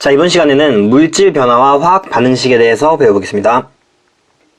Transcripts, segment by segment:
자, 이번 시간에는 물질 변화와 화학 반응식에 대해서 배워보겠습니다.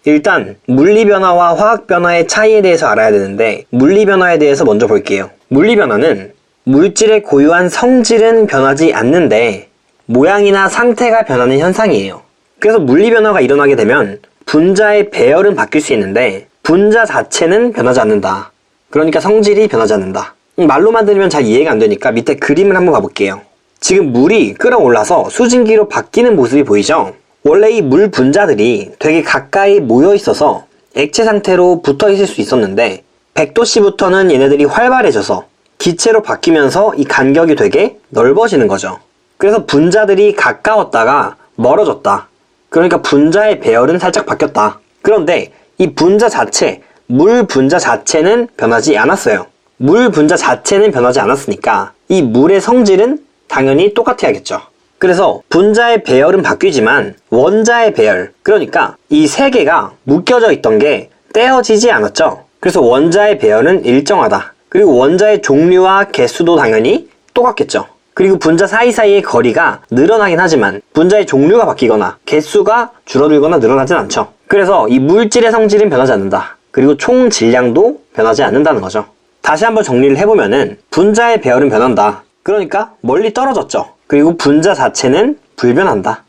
일단 물리 변화와 화학 변화의 차이에 대해서 알아야 되는데, 물리 변화에 대해서 먼저 볼게요. 물리 변화는 물질의 고유한 성질은 변하지 않는데 모양이나 상태가 변하는 현상이에요. 그래서 물리 변화가 일어나게 되면 분자의 배열은 바뀔 수 있는데 분자 자체는 변하지 않는다. 그러니까 성질이 변하지 않는다. 말로만 들으면 잘 이해가 안 되니까 밑에 그림을 한번 봐볼게요. 지금 물이 끌어올라서 수증기로 바뀌는 모습이 보이죠? 원래 이 물 분자들이 되게 가까이 모여 있어서 액체 상태로 붙어 있을 수 있었는데 100도씨부터는 얘네들이 활발해져서 기체로 바뀌면서 이 간격이 되게 넓어지는 거죠. 그래서 분자들이 가까웠다가 멀어졌다. 그러니까 분자의 배열은 살짝 바뀌었다. 그런데 이 분자 자체, 물 분자 자체는 변하지 않았어요. 물 분자 자체는 변하지 않았으니까 이 물의 성질은 당연히 똑같아야겠죠. 그래서 분자의 배열은 바뀌지만 원자의 배열, 그러니까 이 세 개가 묶여져 있던 게 떼어지지 않았죠. 그래서 원자의 배열은 일정하다. 그리고 원자의 종류와 개수도 당연히 똑같겠죠. 그리고 분자 사이사이의 거리가 늘어나긴 하지만 분자의 종류가 바뀌거나 개수가 줄어들거나 늘어나진 않죠. 그래서 이 물질의 성질은 변하지 않는다. 그리고 총 질량도 변하지 않는다는 거죠. 다시 한번 정리를 해보면은 분자의 배열은 변한다. 그러니까 멀리 떨어졌죠. 그리고 분자 자체는 불변한다.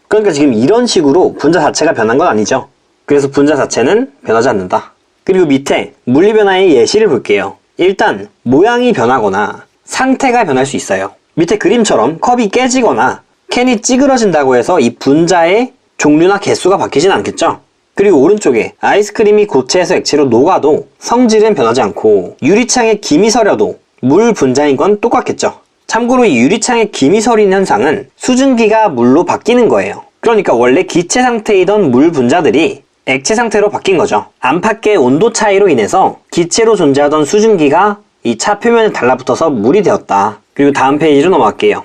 그러니까 지금 이런 식으로 분자 자체가 변한 건 아니죠. 그래서 분자 자체는 변하지 않는다. 그리고 밑에 물리 변화의 예시를 볼게요. 일단 모양이 변하거나 상태가 변할 수 있어요. 밑에 그림처럼 컵이 깨지거나 캔이 찌그러진다고 해서 이 분자의 종류나 개수가 바뀌진 않겠죠. 그리고 오른쪽에 아이스크림이 고체에서 액체로 녹아도 성질은 변하지 않고 유리창에 김이 서려도 물 분자인 건 똑같겠죠. 참고로 이 유리창에 김이 서린 현상은 수증기가 물로 바뀌는 거예요. 그러니까 원래 기체 상태이던 물 분자들이 액체 상태로 바뀐 거죠. 안팎의 온도 차이로 인해서 기체로 존재하던 수증기가 이 차 표면에 달라붙어서 물이 되었다. 그리고 다음 페이지로 넘어갈게요.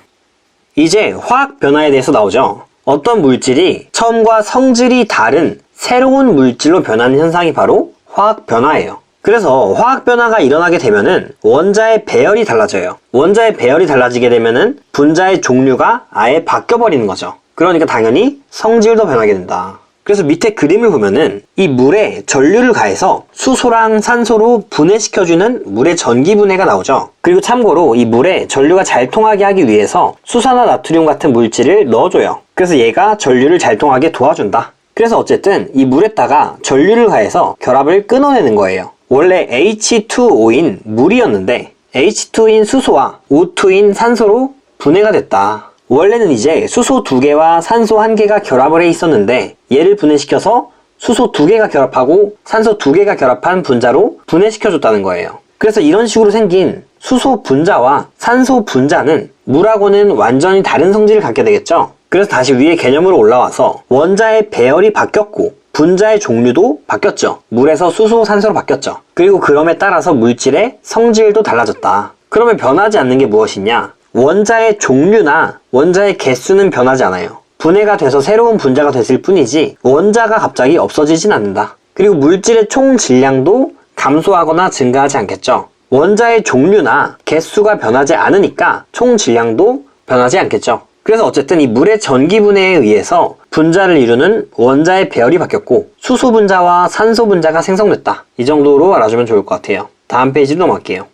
이제 화학 변화에 대해서 나오죠. 어떤 물질이 처음과 성질이 다른 새로운 물질로 변하는 현상이 바로 화학 변화예요. 그래서 화학 변화가 일어나게 되면은 원자의 배열이 달라져요. 원자의 배열이 달라지게 되면은 분자의 종류가 아예 바뀌어버리는 거죠. 그러니까 당연히 성질도 변하게 된다. 그래서 밑에 그림을 보면은 이 물에 전류를 가해서 수소랑 산소로 분해시켜주는 물의 전기분해가 나오죠. 그리고 참고로 이 물에 전류가 잘 통하게 하기 위해서 수산화 나트륨 같은 물질을 넣어줘요. 그래서 얘가 전류를 잘 통하게 도와준다. 그래서 어쨌든 이 물에다가 전류를 가해서 결합을 끊어내는 거예요. 원래 H2O인 물이었는데 H2인 수소와 O2인 산소로 분해가 됐다. 원래는 이제 수소 2개와 산소 1개가 결합을 해 있었는데 얘를 분해시켜서 수소 2개가 결합하고 산소 2개가 결합한 분자로 분해시켜줬다는 거예요. 그래서 이런 식으로 생긴 수소 분자와 산소 분자는 물하고는 완전히 다른 성질을 갖게 되겠죠. 그래서 다시 위에 개념으로 올라와서 원자의 배열이 바뀌었고 분자의 종류도 바뀌었죠. 물에서 수소, 산소로 바뀌었죠. 그리고 그럼에 따라서 물질의 성질도 달라졌다. 그러면 변하지 않는 게 무엇이냐? 원자의 종류나 원자의 개수는 변하지 않아요. 분해가 돼서 새로운 분자가 됐을 뿐이지 원자가 갑자기 없어지진 않는다. 그리고 물질의 총 질량도 감소하거나 증가하지 않겠죠. 원자의 종류나 개수가 변하지 않으니까 총 질량도 변하지 않겠죠. 그래서 어쨌든 이 물의 전기 분해에 의해서 분자를 이루는 원자의 배열이 바뀌었고 수소 분자와 산소 분자가 생성됐다. 이 정도로 알아주면 좋을 것 같아요. 다음 페이지로 넘어갈게요.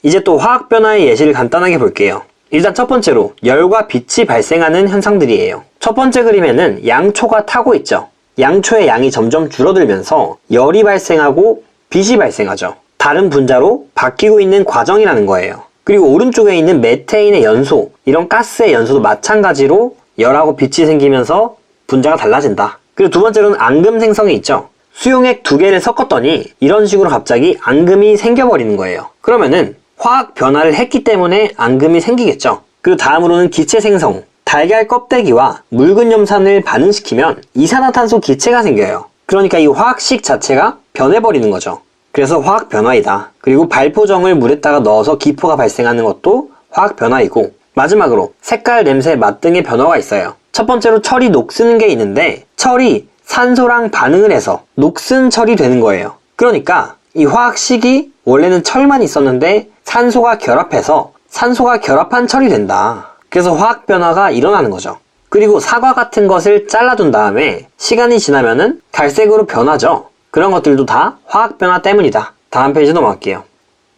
이제 또 화학 변화의 예시를 간단하게 볼게요. 일단 첫 번째로 열과 빛이 발생하는 현상들이에요. 첫 번째 그림에는 양초가 타고 있죠. 양초의 양이 점점 줄어들면서 열이 발생하고 빛이 발생하죠. 다른 분자로 바뀌고 있는 과정이라는 거예요. 그리고 오른쪽에 있는 메테인의 연소, 이런 가스의 연소도 마찬가지로 열하고 빛이 생기면서 분자가 달라진다. 그리고 두 번째로는 앙금 생성이 있죠. 수용액 2개를 섞었더니 이런 식으로 갑자기 앙금이 생겨버리는 거예요. 그러면은 화학 변화를 했기 때문에 앙금이 생기겠죠. 그리고 다음으로는 기체 생성. 달걀 껍데기와 묽은 염산을 반응시키면 이산화탄소 기체가 생겨요. 그러니까 이 화학식 자체가 변해버리는 거죠. 그래서 화학 변화이다. 그리고 발포정을 물에다가 넣어서 기포가 발생하는 것도 화학 변화이고, 마지막으로 색깔, 냄새, 맛 등의 변화가 있어요. 첫 번째로 철이 녹쓰는 게 있는데 철이 산소랑 반응을 해서 녹슨 철이 되는 거예요. 그러니까 이 화학식이 원래는 철만 있었는데 산소가 결합해서 산소가 결합한 철이 된다. 그래서 화학 변화가 일어나는 거죠. 그리고 사과 같은 것을 잘라둔 다음에 시간이 지나면은 갈색으로 변하죠. 그런 것들도 다 화학 변화 때문이다. 다음 페이지 넘어갈게요.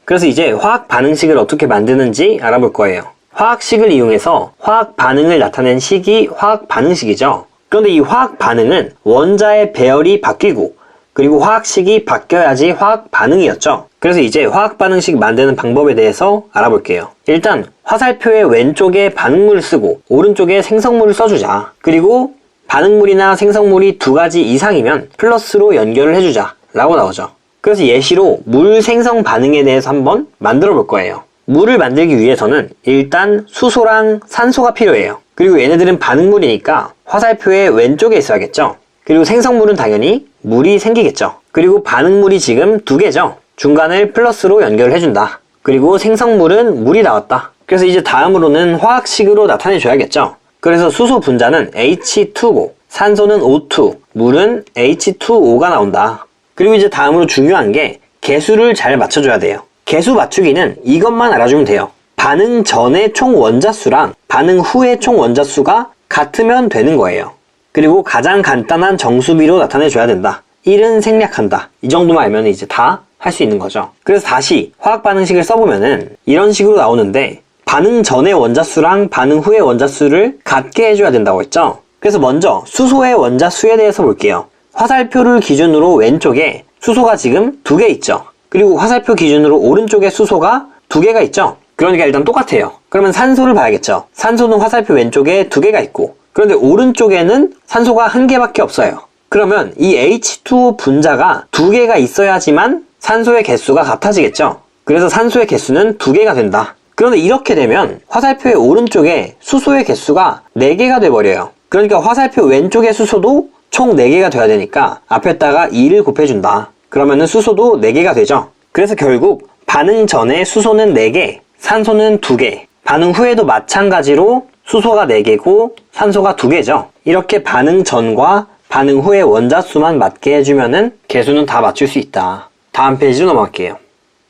그래서 이제 화학 반응식을 어떻게 만드는지 알아볼 거예요. 화학식을 이용해서 화학 반응을 나타낸 식이 화학 반응식이죠. 그런데 이 화학 반응은 원자의 배열이 바뀌고 그리고 화학식이 바뀌어야지 화학 반응이었죠. 그래서 이제 화학 반응식 만드는 방법에 대해서 알아볼게요. 일단 화살표의 왼쪽에 반응물을 쓰고 오른쪽에 생성물을 써주자. 그리고 반응물이나 생성물이 두 가지 이상이면 플러스로 연결을 해주자 라고 나오죠. 그래서 예시로 물 생성 반응에 대해서 한번 만들어 볼 거예요. 물을 만들기 위해서는 일단 수소랑 산소가 필요해요. 그리고 얘네들은 반응물이니까 화살표의 왼쪽에 있어야겠죠. 그리고 생성물은 당연히 물이 생기겠죠. 그리고 반응물이 지금 두 개죠. 중간을 플러스로 연결해준다. 그리고 생성물은 물이 나왔다. 그래서 이제 다음으로는 화학식으로 나타내줘야겠죠. 그래서 수소 분자는 H2고 산소는 O2, 물은 H2O가 나온다. 그리고 이제 다음으로 중요한 게 개수를 잘 맞춰줘야 돼요. 개수 맞추기는 이것만 알아주면 돼요. 반응 전의 총 원자수랑 반응 후의 총 원자수가 같으면 되는 거예요. 그리고 가장 간단한 정수비로 나타내줘야 된다. 1은 생략한다. 이 정도만 알면 이제 다 할 수 있는 거죠. 그래서 다시 화학 반응식을 써보면은 이런 식으로 나오는데 반응 전의 원자수랑 반응 후의 원자수를 같게 해줘야 된다고 했죠. 그래서 먼저 수소의 원자수에 대해서 볼게요. 화살표를 기준으로 왼쪽에 수소가 지금 2개 있죠. 그리고 화살표 기준으로 오른쪽에 수소가 2개가 있죠. 그러니까 일단 똑같아요. 그러면 산소를 봐야겠죠. 산소는 화살표 왼쪽에 2개가 있고 그런데 오른쪽에는 산소가 1개밖에 없어요. 그러면 이 H2O 분자가 2개가 있어야지만 산소의 개수가 같아지겠죠. 그래서 산소의 개수는 2개가 된다. 그런데 이렇게 되면 화살표의 오른쪽에 수소의 개수가 4개가 돼버려요. 그러니까 화살표 왼쪽의 수소도 총 4개가 돼야 되니까 앞에다가 2를 곱해준다. 그러면은 수소도 4개가 되죠. 그래서 결국 반응 전에 수소는 4개, 산소는 2개, 반응 후에도 마찬가지로 수소가 4개고 산소가 2개죠. 이렇게 반응 전과 반응 후의 원자수만 맞게 해주면은 개수는 다 맞출 수 있다. 다음 페이지로 넘어갈게요.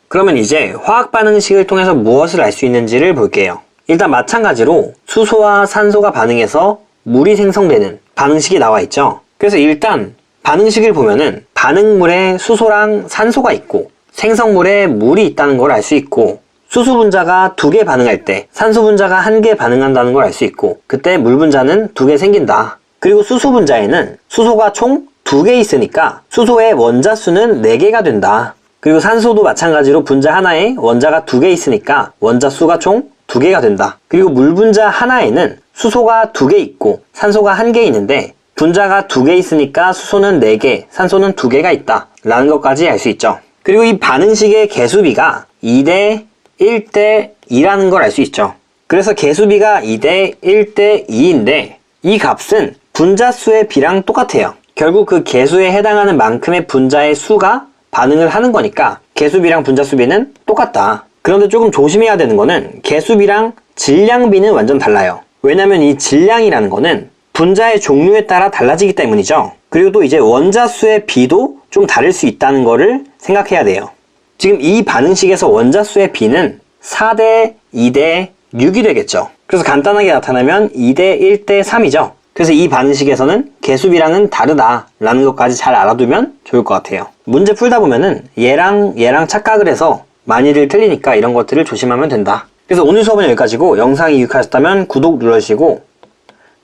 그러면 이제 화학 반응식을 통해서 무엇을 알 수 있는지를 볼게요. 일단 마찬가지로 수소와 산소가 반응해서 물이 생성되는 반응식이 나와 있죠. 그래서 일단 반응식을 보면은 반응물에 수소랑 산소가 있고 생성물에 물이 있다는 걸 알 수 있고 수소 분자가 2개 반응할 때 산소 분자가 1개 반응한다는 걸 알 수 있고 그때 물 분자는 2개 생긴다. 그리고 수소 분자에는 수소가 총 2개 있으니까 수소의 원자수는 4개가 된다. 그리고 산소도 마찬가지로 분자 하나에 원자가 2개 있으니까 원자수가 총 2개가 된다. 그리고 물 분자 하나에는 수소가 2개 있고 산소가 1개 있는데 분자가 2개 있으니까 수소는 4개, 산소는 2개가 있다 라는 것까지 알 수 있죠. 그리고 이 반응식의 개수비가 2대 1대 2라는 걸 알 수 있죠. 그래서 개수비가 2대 1대 2인데 이 값은 분자수의 비랑 똑같아요. 결국 그 개수에 해당하는 만큼의 분자의 수가 반응을 하는 거니까 개수비랑 분자수비는 똑같다. 그런데 조금 조심해야 되는 거는 개수비랑 질량비는 완전 달라요. 왜냐면 이 질량이라는 거는 분자의 종류에 따라 달라지기 때문이죠. 그리고 또 이제 원자수의 비도 좀 다를 수 있다는 거를 생각해야 돼요. 지금 이 반응식에서 원자수의 비는 4대 2대 6이 되겠죠. 그래서 간단하게 나타나면 2대 1대 3이죠. 그래서 이 반응식에서는 개수비랑은 다르다라는 것까지 잘 알아두면 좋을 것 같아요. 문제 풀다 보면은 얘랑 착각을 해서 많이들 틀리니까 이런 것들을 조심하면 된다. 그래서 오늘 수업은 여기까지고 영상이 유익하셨다면 구독 눌러주시고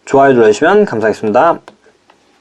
좋아요 눌러주시면 감사하겠습니다.